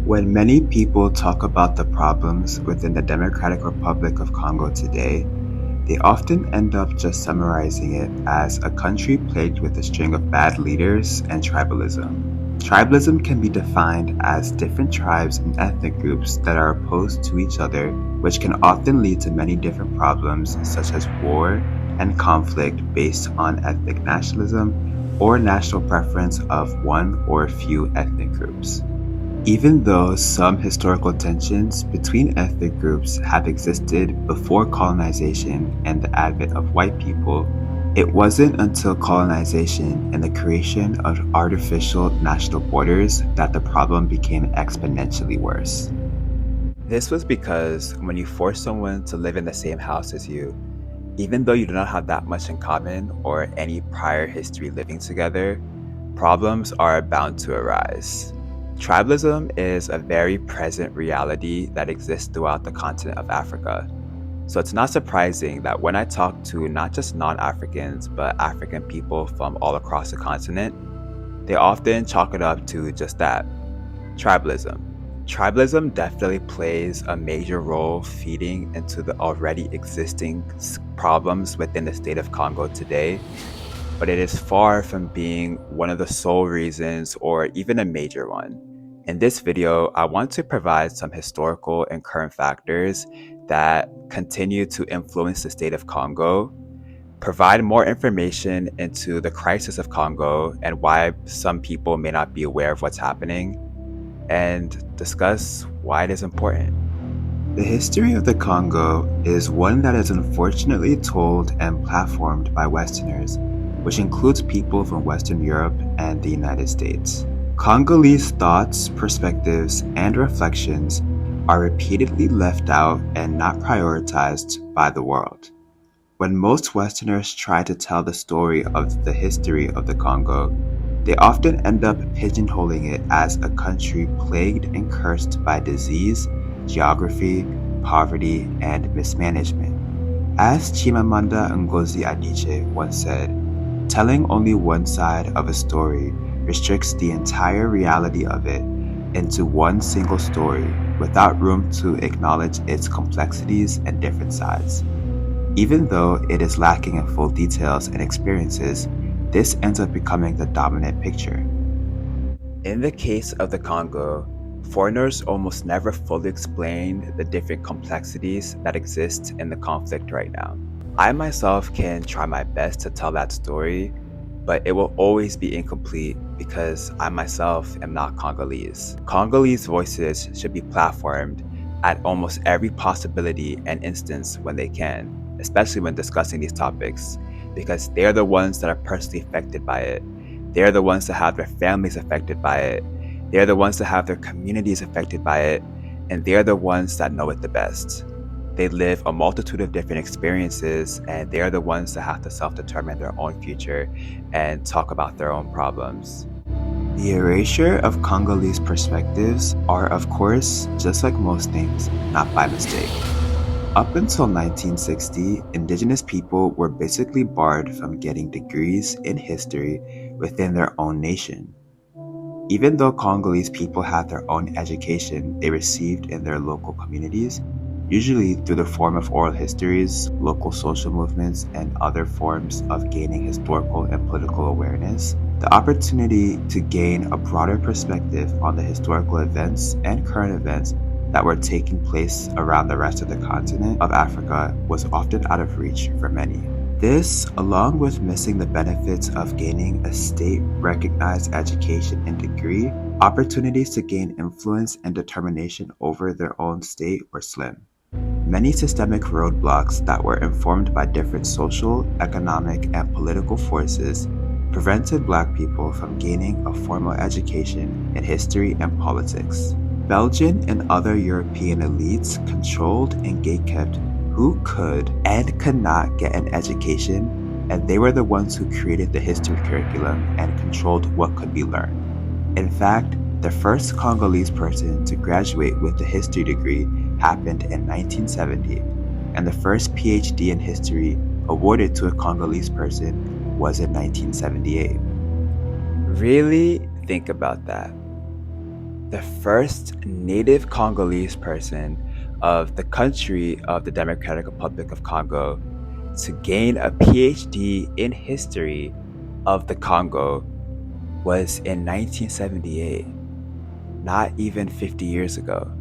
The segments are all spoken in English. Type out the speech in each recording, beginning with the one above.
When many people talk about the problems within the Democratic Republic of Congo today, they often end up just summarizing it as a country plagued with a string of bad leaders and tribalism. Tribalism can be defined as different tribes and ethnic groups that are opposed to each other, which can often lead to many different problems such as war and conflict based on ethnic nationalism or national preference of one or a few ethnic groups. Even though some historical tensions between ethnic groups have existed before colonization and the advent of white people, it wasn't until colonization and the creation of artificial national borders that the problem became exponentially worse. This was because when you force someone to live in the same house as you, even though you do not have that much in common or any prior history living together, problems are bound to arise. Tribalism is a very present reality that exists throughout the continent of Africa. So it's not surprising that when I talk to not just non-Africans, but African people from all across the continent, they often chalk it up to just that, tribalism. Tribalism definitely plays a major role feeding into the already existing problems within the state of Congo today, but it is far from being one of the sole reasons or even a major one. In this video, I want to provide some historical and current factors that continue to influence the state of Congo, provide more information into the crisis of Congo and why some people may not be aware of what's happening, and discuss why it is important. The history of the Congo is one that is unfortunately told and platformed by Westerners, which includes people from Western Europe and the United States. Congolese thoughts, perspectives, and reflections are repeatedly left out and not prioritized by the world. When most Westerners try to tell the story of the history of the Congo, they often end up pigeonholing it as a country plagued and cursed by disease, geography, poverty, and mismanagement. As Chimamanda Ngozi Adichie once said, telling only one side of a story restricts the entire reality of it into one single story without room to acknowledge its complexities and different sides. Even though it is lacking in full details and experiences, this ends up becoming the dominant picture. In the case of the Congo, foreigners almost never fully explain the different complexities that exist in the conflict right now. I myself can try my best to tell that story, but it will always be incomplete because I myself am not Congolese. Congolese voices should be platformed at almost every possibility and instance when they can, especially when discussing these topics, because they're the ones that are personally affected by it. They're the ones that have their families affected by it. They're the ones that have their communities affected by it, and they're the ones that know it the best. They live a multitude of different experiences, and they're the ones that have to self-determine their own future and talk about their own problems. The erasure of Congolese perspectives are, of course, just like most things, not by mistake. Up until 1960, indigenous people were basically barred from getting degrees in history within their own nation. Even though Congolese people had their own education they received in their local communities, usually through the form of oral histories, local social movements, and other forms of gaining historical and political awareness, the opportunity to gain a broader perspective on the historical events and current events that were taking place around the rest of the continent of Africa was often out of reach for many. This, along with missing the benefits of gaining a state-recognized education and degree, opportunities to gain influence and determination over their own state were slim. Many systemic roadblocks that were informed by different social, economic, and political forces prevented Black people from gaining a formal education in history and politics. Belgian and other European elites controlled and gatekept who could and could not get an education, and they were the ones who created the history curriculum and controlled what could be learned. In fact, the first Congolese person to graduate with a history degree happened in 1970, and the first PhD in history awarded to a Congolese person was in 1978. Really think about that. the first native Congolese person of the country of the Democratic Republic of Congo to gain a PhD in history of the Congo was in 1978, not even 50 years ago.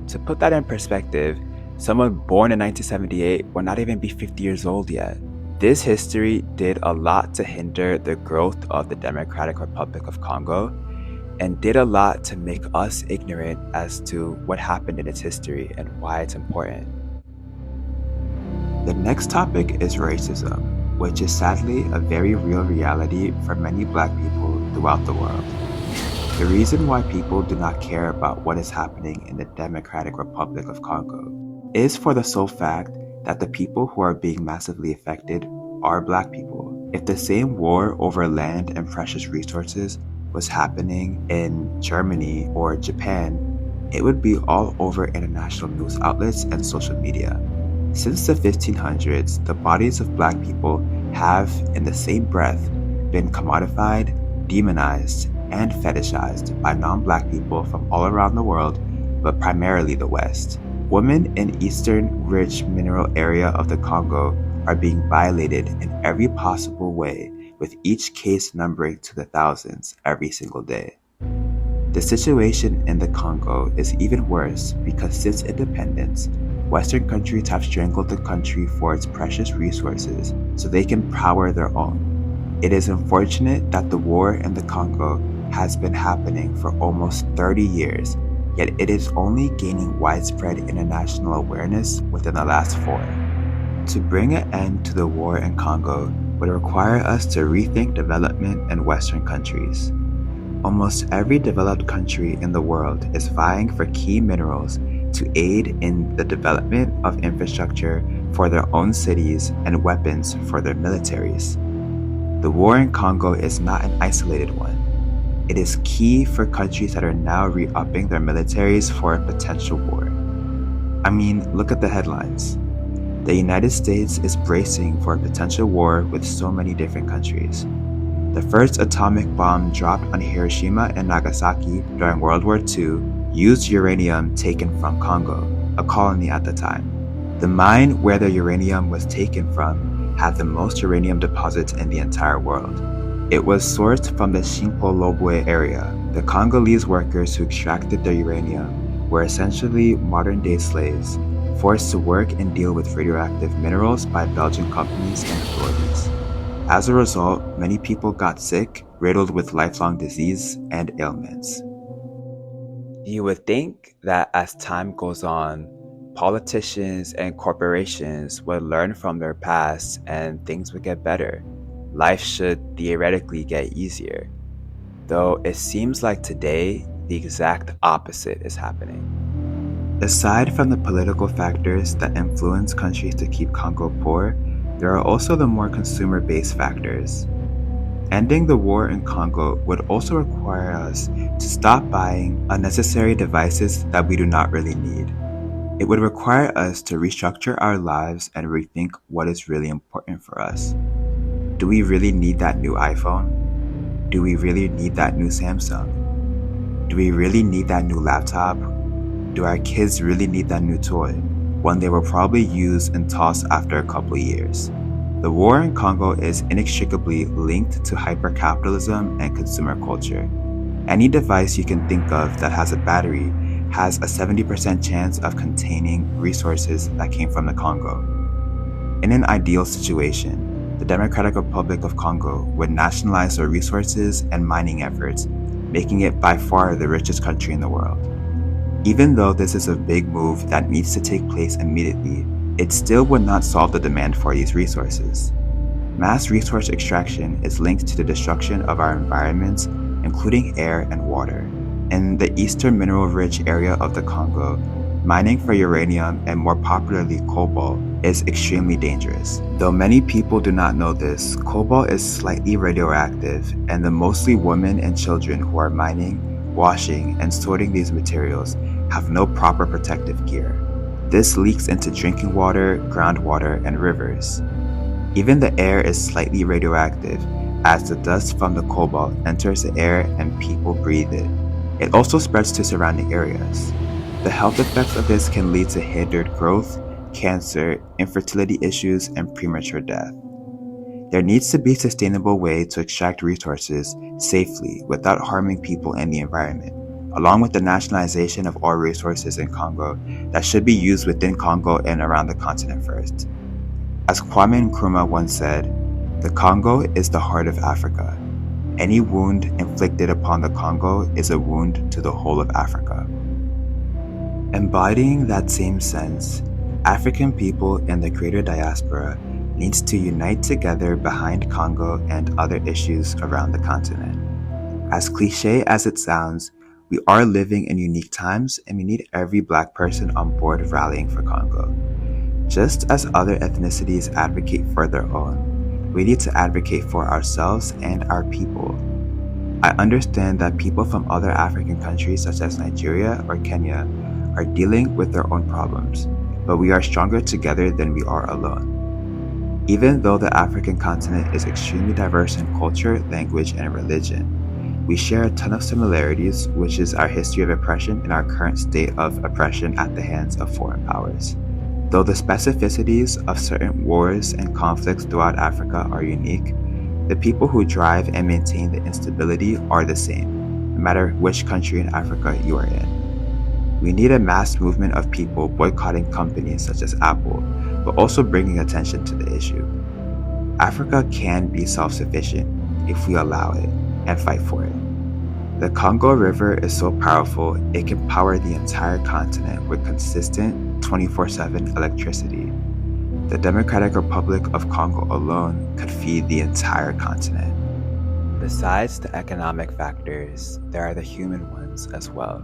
To put that in perspective, someone born in 1978 will not even be 50 years old yet. This history did a lot to hinder the growth of the Democratic Republic of Congo and did a lot to make us ignorant as to what happened in its history and why it's important. The next topic is racism, which is sadly a very real reality for many Black people throughout the world. The reason why people do not care about what is happening in the Democratic Republic of Congo is for the sole fact that the people who are being massively affected are Black people. If the same war over land and precious resources was happening in Germany or Japan, it would be all over international news outlets and social media. Since the 1500s, the bodies of Black people have, in the same breath, been commodified, demonized, and fetishized by non-Black people from all around the world, but primarily the West. Women in eastern rich mineral area of the Congo are being violated in every possible way, with each case numbering to the thousands every single day. The situation in the Congo is even worse because since independence, Western countries have strangled the country for its precious resources so they can power their own. It is unfortunate that the war in the Congo has been happening for almost 30 years, yet it is only gaining widespread international awareness within the last 4. To bring an end to the war in Congo would require us to rethink development in Western countries. Almost every developed country in the world is vying for key minerals to aid in the development of infrastructure for their own cities and weapons for their militaries. The war in Congo is not an isolated one. It is key for countries that are now re-upping their militaries for a potential war. I mean, look at the headlines. The United States is bracing for a potential war with so many different countries. The first atomic bomb dropped on Hiroshima and Nagasaki during World War II used uranium taken from Congo, a colony at the time. The mine where the uranium was taken from had the most uranium deposits in the entire world. It was sourced from the Shinkoloboe area. The Congolese workers who extracted the uranium were essentially modern-day slaves, forced to work and deal with radioactive minerals by Belgian companies and authorities. As a result, many people got sick, riddled with lifelong disease and ailments. You would think that as time goes on, politicians and corporations would learn from their past and things would get better. Life should theoretically get easier. Though it seems like today, the exact opposite is happening. Aside from the political factors that influence countries to keep Congo poor, there are also the more consumer-based factors. Ending the war in Congo would also require us to stop buying unnecessary devices that we do not really need. It would require us to restructure our lives and rethink what is really important for us. Do we really need that new iPhone? Do we really need that new Samsung? Do we really need that new laptop? Do our kids really need that new toy, one they will probably use and toss after a couple of years? The war in Congo is inextricably linked to hypercapitalism and consumer culture. Any device you can think of that has a battery has a 70% chance of containing resources that came from the Congo. In an ideal situation, the Democratic Republic of Congo would nationalize their resources and mining efforts, making it by far the richest country in the world. Even though this is a big move that needs to take place immediately, it still would not solve the demand for these resources. Mass resource extraction is linked to the destruction of our environments, including air and water. In the eastern mineral-rich area of the Congo, mining for uranium and more popularly cobalt is extremely dangerous. Though many people do not know this, cobalt is slightly radioactive, and the mostly women and children who are mining, washing, and sorting these materials have no proper protective gear. This leaks into drinking water, groundwater, and rivers. Even the air is slightly radioactive as the dust from the cobalt enters the air and people breathe it. It also spreads to surrounding areas. The health effects of this can lead to hindered growth, cancer, infertility issues, and premature death. There needs to be a sustainable way to extract resources safely without harming people and the environment, along with the nationalization of all resources in Congo that should be used within Congo and around the continent first. As Kwame Nkrumah once said, "The Congo is the heart of Africa. Any wound inflicted upon the Congo is a wound to the whole of Africa." Embodying that same sense, African people in the greater diaspora needs to unite together behind Congo and other issues around the continent. As cliche as it sounds, we are living in unique times and we need every Black person on board rallying for Congo. Just as other ethnicities advocate for their own, we need to advocate for ourselves and our people. I understand that people from other African countries such as Nigeria or Kenya are dealing with their own problems, but we are stronger together than we are alone. Even though the African continent is extremely diverse in culture, language, and religion, we share a ton of similarities, which is our history of oppression and our current state of oppression at the hands of foreign powers. Though the specificities of certain wars and conflicts throughout Africa are unique, the people who drive and maintain the instability are the same, no matter which country in Africa you are in. We need a mass movement of people boycotting companies such as Apple, but also bringing attention to the issue. Africa can be self-sufficient if we allow it and fight for it. The Congo River is so powerful, it can power the entire continent with consistent 24/7 electricity. The Democratic Republic of Congo alone could feed the entire continent. Besides the economic factors, there are the human ones as well.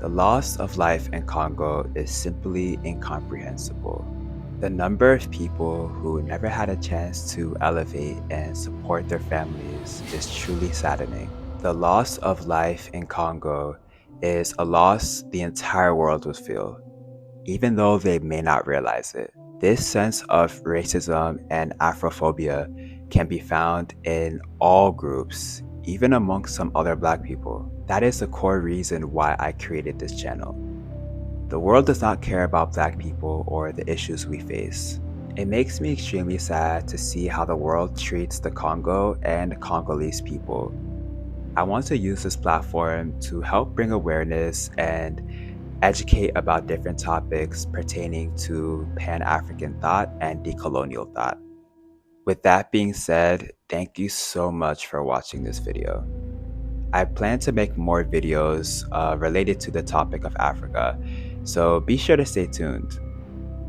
The loss of life in Congo is simply incomprehensible. The number of people who never had a chance to elevate and support their families is truly saddening. The loss of life in Congo is a loss the entire world will feel, even though they may not realize it. This sense of racism and Afrophobia can be found in all groups, even amongst some other Black people. That is the core reason why I created this channel. The world does not care about Black people or the issues we face. It makes me extremely sad to see how the world treats the Congo and Congolese people. I want to use this platform to help bring awareness and educate about different topics pertaining to Pan-African thought and decolonial thought. With that being said, thank you so much for watching this video. I plan to make more videos related to the topic of Africa, so be sure to stay tuned.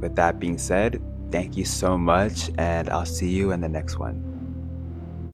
With that being said, thank you so much, and I'll see you in the next one.